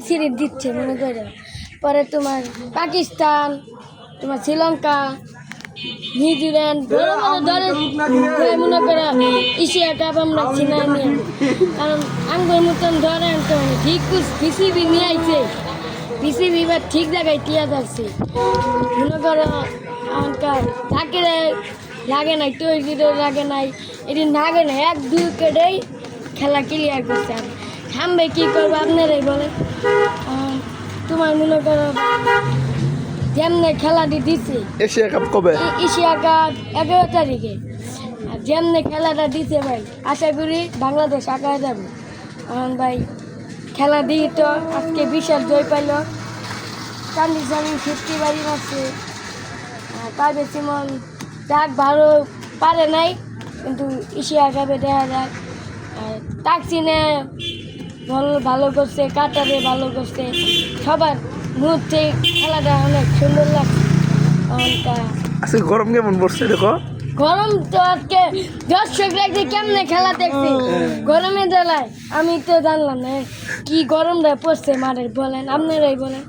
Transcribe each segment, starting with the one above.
Series দিচ্ছে মনে করে। পরে তোমার পাকিস্তান, তোমার শ্রীলঙ্কা, নিউজিল্যান্ড মনে করে এশিয়া কাপ আমরা চিনা নিয়ে, কারণ আঙ্গুর মতন ধরেন তো ঠিক পিসিবি নিয়ে আইছে, পিসিবি এবার ঠিক জায়গায় টিয়া যাচ্ছে মনে করো। এখনকার তাকে লাগে নাই, তৈরিও লাগে নাই, এটি লাগে না, 1-2 উইকেটেই খেলা ক্লিয়ার করছে। আর থামবে কী করবো আপনারাই বলেন। তোমার মনে করো যেমনে খেলাটি দিচ্ছে এশিয়া কাপ কবে? এশিয়া কাপ 11 তারিখে। আর যেমনে খেলাটা দিচ্ছে ভাই, আশা করি বাংলাদেশ আগায় যাবে। কারণ ভাই খেলা দিয়ে তো আজকে বিশাল জয় পাইল, চান্দিস আমি 50 বাড়ি মারছে, পারবে সিমন যাক ভালো পারে নাই, কিন্তু এশিয়া কাপে দেখা যাক। আর তাকসিনে ভালো করছে, কাতারে ভালো করছে, সবার মুহূর্তে খেলাটা অনেক সুন্দর লাগছে। আজকে গরম কেমন পড়ছে দেখো? গরম তো আজকে দর্শকরা যে কেমনে খেলা দেখছি গরমের বেলায়, আমি তো জানলাম না কি গরমটা পড়ছে মাঠের, বলেন আপনারাই বলেন।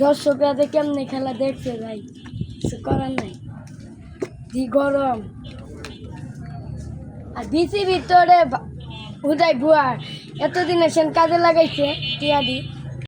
দর্শকরা যে কেমনে খেলা দেখছে ভাই, কিছু করার নাই, কি গরম। আর বিসি ভিতরে উদয় ভুয়া এতদিন এসে কাজে লাগাইছে টিয়াদি,